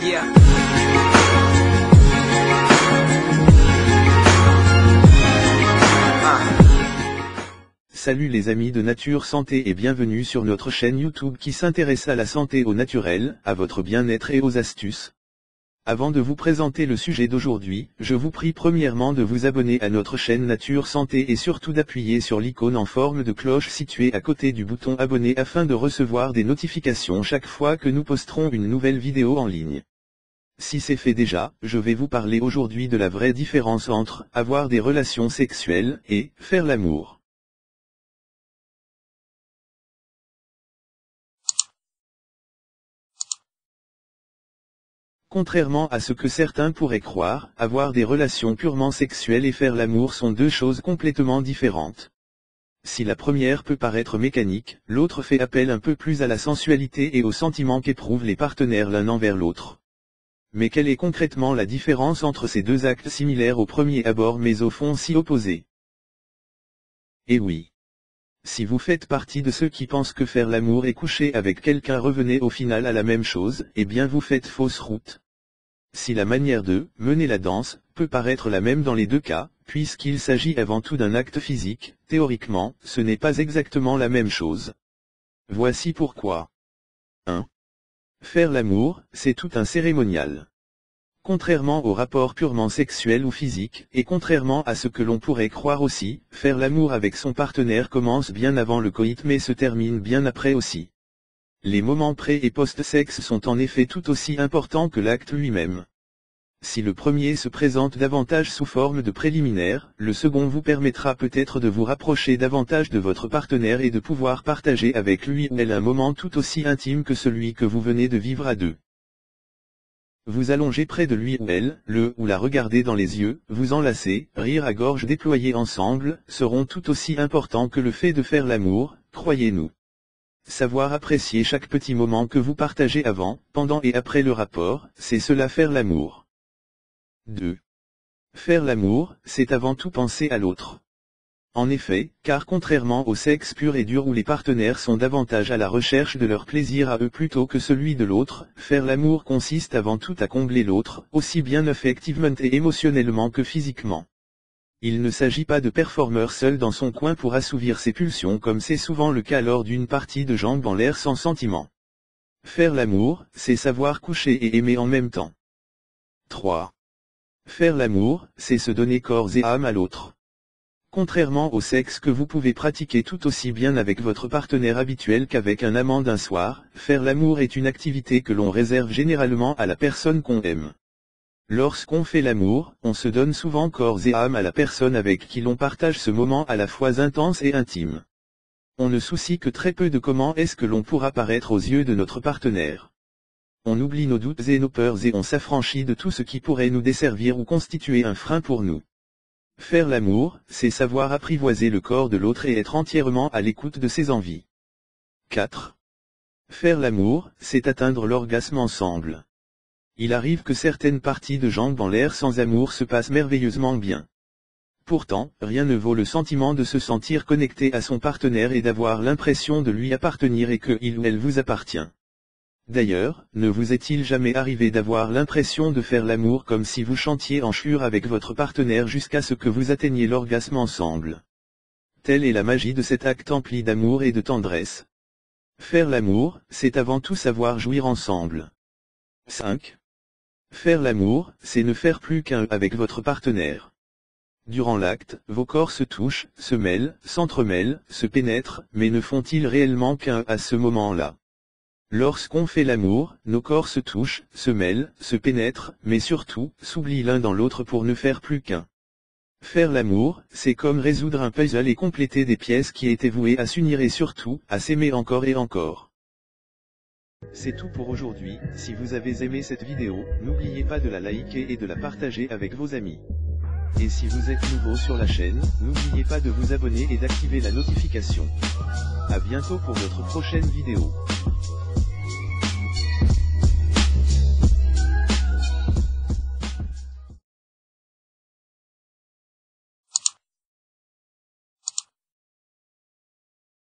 Yeah. Salut les amis de Nature Santé et bienvenue sur notre chaîne YouTube qui s'intéresse à la santé au naturel, à votre bien-être et aux astuces. Avant de vous présenter le sujet d'aujourd'hui, je vous prie premièrement de vous abonner à notre chaîne Nature Santé et surtout d'appuyer sur l'icône en forme de cloche située à côté du bouton abonner afin de recevoir des notifications chaque fois que nous posterons une nouvelle vidéo en ligne. Si c'est fait déjà, je vais vous parler aujourd'hui de la vraie différence entre avoir des relations sexuelles et faire l'amour. Contrairement à ce que certains pourraient croire, avoir des relations purement sexuelles et faire l'amour sont deux choses complètement différentes. Si la première peut paraître mécanique, l'autre fait appel un peu plus à la sensualité et aux sentiments qu'éprouvent les partenaires l'un envers l'autre. Mais quelle est concrètement la différence entre ces deux actes similaires au premier abord mais au fond si opposés? Eh oui. Si vous faites partie de ceux qui pensent que faire l'amour et coucher avec quelqu'un revenait au final à la même chose, eh bien vous faites fausse route. Si la manière de mener la danse peut paraître la même dans les deux cas, puisqu'il s'agit avant tout d'un acte physique, théoriquement, ce n'est pas exactement la même chose. Voici pourquoi. 1. Faire l'amour, c'est tout un cérémonial. Contrairement au rapport purement sexuel ou physique, et contrairement à ce que l'on pourrait croire aussi, faire l'amour avec son partenaire commence bien avant le coït mais se termine bien après aussi. Les moments pré- et post-sexe sont en effet tout aussi importants que l'acte lui-même. Si le premier se présente davantage sous forme de préliminaire, le second vous permettra peut-être de vous rapprocher davantage de votre partenaire et de pouvoir partager avec lui ou elle un moment tout aussi intime que celui que vous venez de vivre à deux. Vous allonger près de lui ou elle, le ou la regarder dans les yeux, vous enlacer, rire à gorge déployée ensemble, seront tout aussi importants que le fait de faire l'amour, croyez-nous. Savoir apprécier chaque petit moment que vous partagez avant, pendant et après le rapport, c'est cela faire l'amour. 2. Faire l'amour, c'est avant tout penser à l'autre. En effet, car contrairement au sexe pur et dur où les partenaires sont davantage à la recherche de leur plaisir à eux plutôt que celui de l'autre, faire l'amour consiste avant tout à combler l'autre, aussi bien affectivement et émotionnellement que physiquement. Il ne s'agit pas de performeur seul dans son coin pour assouvir ses pulsions comme c'est souvent le cas lors d'une partie de jambes en l'air sans sentiment. Faire l'amour, c'est savoir coucher et aimer en même temps. 3. Faire l'amour, c'est se donner corps et âme à l'autre. Contrairement au sexe que vous pouvez pratiquer tout aussi bien avec votre partenaire habituel qu'avec un amant d'un soir, faire l'amour est une activité que l'on réserve généralement à la personne qu'on aime. Lorsqu'on fait l'amour, on se donne souvent corps et âme à la personne avec qui l'on partage ce moment à la fois intense et intime. On ne soucie que très peu de comment est-ce que l'on pourra paraître aux yeux de notre partenaire. On oublie nos doutes et nos peurs et on s'affranchit de tout ce qui pourrait nous desservir ou constituer un frein pour nous. Faire l'amour, c'est savoir apprivoiser le corps de l'autre et être entièrement à l'écoute de ses envies. 4. Faire l'amour, c'est atteindre l'orgasme ensemble. Il arrive que certaines parties de jambes en l'air sans amour se passent merveilleusement bien. Pourtant, rien ne vaut le sentiment de se sentir connecté à son partenaire et d'avoir l'impression de lui appartenir et que il ou elle vous appartient. D'ailleurs, ne vous est-il jamais arrivé d'avoir l'impression de faire l'amour comme si vous chantiez en chœur avec votre partenaire jusqu'à ce que vous atteigniez l'orgasme ensemble? Telle est la magie de cet acte empli d'amour et de tendresse. Faire l'amour, c'est avant tout savoir jouir ensemble. 5. Faire l'amour, c'est ne faire plus qu'un avec votre partenaire. Durant l'acte, vos corps se touchent, se mêlent, s'entremêlent, se pénètrent, mais ne font-ils réellement qu'un à ce moment-là? Lorsqu'on fait l'amour, nos corps se touchent, se mêlent, se pénètrent, mais surtout, s'oublient l'un dans l'autre pour ne faire plus qu'un. Faire l'amour, c'est comme résoudre un puzzle et compléter des pièces qui étaient vouées à s'unir et surtout, à s'aimer encore et encore. C'est tout pour aujourd'hui. Si vous avez aimé cette vidéo, n'oubliez pas de la liker et de la partager avec vos amis. Et si vous êtes nouveau sur la chaîne, n'oubliez pas de vous abonner et d'activer la notification. À bientôt pour notre prochaine vidéo.